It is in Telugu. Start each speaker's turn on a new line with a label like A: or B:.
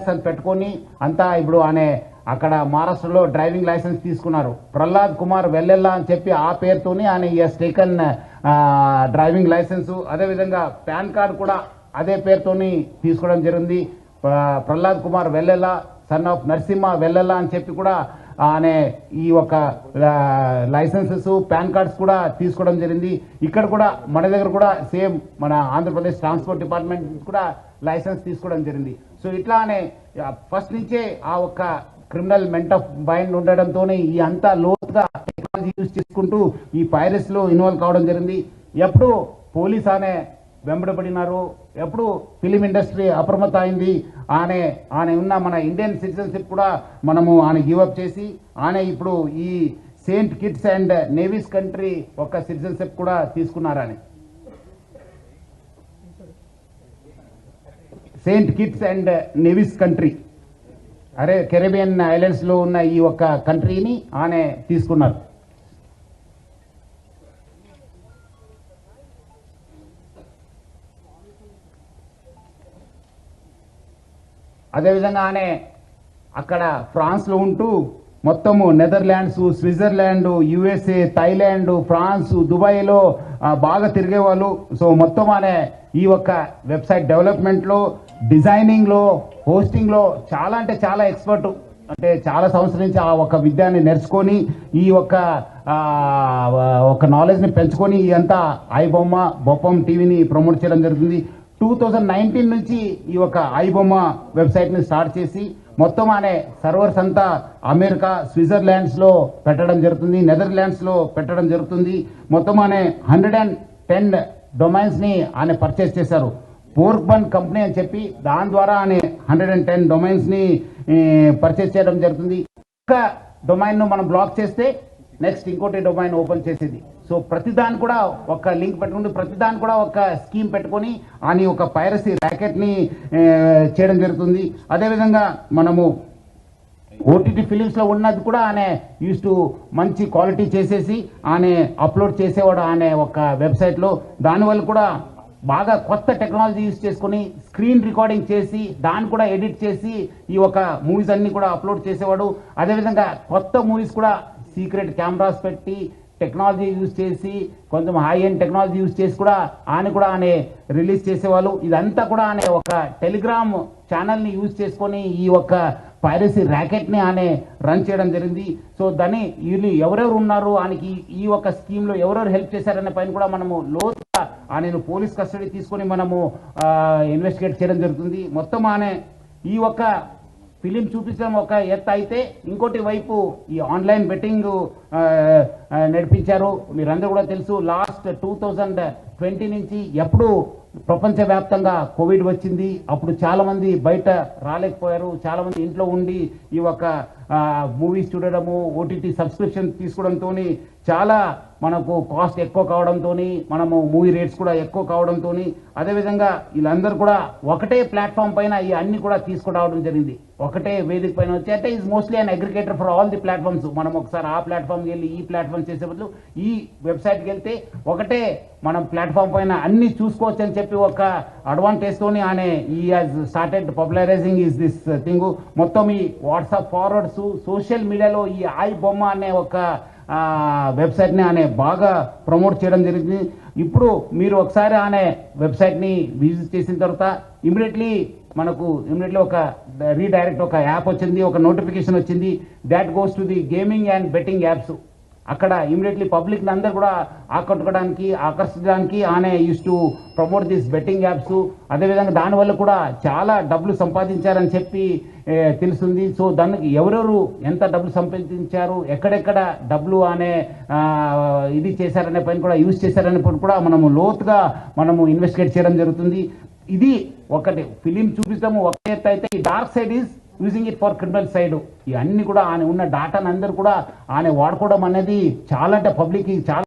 A: అలియాస్ అని పెట్టుకొని అంతా ఇప్పుడు ఆయన అక్కడ మహారాష్ట్రలో డ్రైవింగ్ లైసెన్స్ తీసుకున్నారు. ప్రహ్లాద్ కుమార్ వెల్లెల్లా అని చెప్పి ఆ పేరుతోని ఆయన టేకన్ డ్రైవింగ్ లైసెన్సు. అదేవిధంగా పాన్ కార్డు కూడా అదే పేరుతోని తీసుకోవడం జరిగింది. ప్రహ్లాద్ కుమార్ వెల్లెల్లా సన్ ఆఫ్ నరసింహ వెల్లెల్లా అని చెప్పి కూడా అనే ఈ ఒక లైసెన్సెస్ పాన్ కార్డ్స్ కూడా తీసుకోవడం జరిగింది. ఇక్కడ కూడా మన దగ్గర కూడా సేమ్ మన ఆంధ్రప్రదేశ్ ట్రాన్స్పోర్ట్ డిపార్ట్మెంట్ కూడా లైసెన్స్ తీసుకోవడం జరిగింది. సో ఇట్లానే ఫస్ట్ నుంచే ఆ ఒక్క క్రిమినల్ మెంట్ ఆఫ్ మైండ్ ఉండడంతో ఈ అంతా లోతుగా టెక్నాలజీ యూజ్ చేసుకుంటూ ఈ పైరసీలో లో ఇన్వాల్వ్ కావడం జరిగింది. ఎప్పుడు పోలీస్ అనే వెంబడబడినారు, ఎప్పుడు ఫిలిం ఇండస్ట్రీ అప్రమత్త అయింది. ఆయన ఉన్న మన ఇండియన్ సిటిజన్షిప్ కూడా మనము ఆయన గివప్ చేసి ఆయన ఇప్పుడు ఈ Saint Kitts and navies country ఒక సిటిజన్షిప్ కూడా తీసుకున్నారని. Saint Kitts and navies country Caribbean islands లో ఉన్న ఈ ఒక్క కంట్రీని ఆయన తీసుకున్నారు. అదేవిధంగా ఆయన అక్కడ ఫ్రాన్స్లో ఉంటూ మొత్తము Netherlands, Switzerland, USA, Thailand, France, దుబాయ్లో బాగా తిరిగేవాళ్ళు. సో మొత్తం ఆయన ఈ ఒక్క వెబ్సైట్ డెవలప్మెంట్లో, డిజైనింగ్లో, హోస్టింగ్లో చాలా అంటే చాలా ఎక్స్పర్ట్. అంటే చాలా సంవత్సరం నుంచి ఆ ఒక విద్యాన్ని నేర్చుకొని ఈ ఒక నాలెడ్జ్ని పెంచుకొని ఇదంతా ఐబొమ్మ బొప్పం టీవీని ప్రమోట్ చేయడం జరుగుతుంది. 2019 నుంచి ఈ ఒక ఐబొమ్మ వెబ్సైట్ని స్టార్ట్ చేసి మొత్తం అనే సర్వర్స్ అంతా అమెరికా, స్విట్జర్లాండ్స్లో పెట్టడం జరుగుతుంది, నెదర్లాండ్స్లో పెట్టడం జరుగుతుంది. మొత్తం అనే 110 డొమైన్స్ని ఆయన పర్చేస్ చేశారు. పోర్క్బన్ కంపెనీ అని చెప్పి దాని ద్వారా ఆయన 110 డొమైన్స్ని పర్చేస్ చేయడం జరుగుతుంది. ఒక డొమైన్ను మనం బ్లాక్ చేస్తే నెక్స్ట్ ఇంకోటి డొమైన్ ఓపెన్ చేసేది. సో ప్రతిదాని కూడా ఒక లింక్ పెట్టుకుని ప్రతిదాని కూడా ఒక స్కీమ్ పెట్టుకొని అని ఒక పైరసీ ర్యాకెట్ని చేయడం జరుగుతుంది. అదేవిధంగా మనము ఓటీటీ ఫిలిమ్స్లో ఉన్నది కూడా ఆయన యూస్ టు మంచి క్వాలిటీ చేసేసి ఆయన అప్లోడ్ చేసేవాడు ఆయన ఒక వెబ్సైట్లో. దానివల్ల కూడా బాగా కొత్త టెక్నాలజీ యూస్ చేసుకొని స్క్రీన్ రికార్డింగ్ చేసి దాన్ని కూడా ఎడిట్ చేసి ఈ ఒక మూవీస్ అన్ని కూడా అప్లోడ్ చేసేవాడు. అదేవిధంగా కొత్త మూవీస్ కూడా సీక్రెట్ కెమెరాస్ పెట్టి టెక్నాలజీ యూజ్ చేసి కొంచెం హై ఎండ్ టెక్నాలజీ యూజ్ చేసి కూడా ఆయన రిలీజ్ చేసేవాళ్ళు. ఇదంతా కూడా ఆయన ఒక టెలిగ్రామ్ ఛానల్ని యూజ్ చేసుకొని ఈ ఒక పైరసీ ర్యాకెట్ని ఆయన రన్ చేయడం జరిగింది. సో దాన్ని వీళ్ళు ఎవరెవరు ఉన్నారు ఆయనకి ఈ ఒక స్కీమ్లో ఎవరెవరు హెల్ప్ చేశారనే పైన కూడా మనము లోతుగా ఆయనను పోలీస్ కస్టడీ తీసుకొని మనము ఇన్వెస్టిగేట్ చేయడం జరుగుతుంది. మొత్తం ఆయన ఈ ఒక ఫిలిం చూపించడం ఒక ఎత్తు అయితే ఇంకోటి వైపు ఈ ఆన్లైన్ బెట్టింగ్ నడిపించారు. మీరందరూ కూడా తెలుసు లాస్ట్ 2020 నుంచి ఎప్పుడు ప్రపంచవ్యాప్తంగా కోవిడ్ వచ్చింది. అప్పుడు చాలామంది బయట రాలేకపోయారు, చాలామంది ఇంట్లో ఉండి ఈ ఒక మూవీస్ చూడడము, ఓటీటీ సబ్స్క్రిప్షన్ తీసుకోవడంతో చాలా మనకు కాస్ట్ ఎక్కువ కావడంతో మనము మూవీ రేట్స్ కూడా ఎక్కువ కావడంతో అదేవిధంగా వీళ్ళందరూ కూడా ఒకటే ప్లాట్ఫామ్ పైన ఈ అన్ని కూడా తీసుకురావడం జరిగింది. ఒకటే వేదిక పైన వచ్చి అంటే is mostly an aggregator for all the platforms. మనం ఒకసారి ఆ ప్లాట్ఫామ్కి వెళ్ళి ఈ ప్లాట్ఫామ్ చేసే బదులు ఈ వెబ్సైట్కి వెళ్తే ఒకటే మనం ప్లాట్ఫామ్ పైన అన్ని చూసుకోవచ్చు అని చెప్పి ఒక అడ్వాంటేజ్ తోని ఆయన ఈ has started popularising is this thing. మొత్తం ఈ వాట్సాప్ ఫార్వర్డ్స్, సోషల్ మీడియాలో ఈ ఐబొమ్మ అనే ఒక వెబ్సైట్ని ఆయన బాగా ప్రమోట్ చేయడం జరిగింది. ఇప్పుడు మీరు ఒకసారి ఆయన వెబ్సైట్ని విజిట్ చేసిన తర్వాత ఇమీడియట్లీ ఒక రీడైరెక్ట్ ఒక యాప్ వచ్చింది, ఒక నోటిఫికేషన్ వచ్చింది. That goes to the gaming and betting apps. అక్కడ ఇమీడియట్లీ పబ్లిక్ని అందరూ కూడా ఆకర్షించడానికి ఆయన use to promote this betting apps. అదేవిధంగా దానివల్ల కూడా చాలా డబ్బులు సంపాదించారని చెప్పి తెలుస్తుంది. సో దానికి ఎవరెవరు ఎంత డబ్బులు సంపాదించారు, ఎక్కడెక్కడ డబ్బులు అనే ఇది చేశారనే పైన కూడా యూజ్ చేశారనే పైన కూడా మనము లోతుగా ఇన్వెస్టిగేట్ చేయడం జరుగుతుంది. ఇది ఒకటి ఫిలిం చూపించడము ఒక ఎత్తు అయితే ఈ dark side is using it for criminal side. ఇవన్నీ కూడా ఆయన ఉన్న డాటాను అందరూ కూడా ఆయన వాడుకోవడం అనేది చాలా అంటే పబ్లిక్ చాలా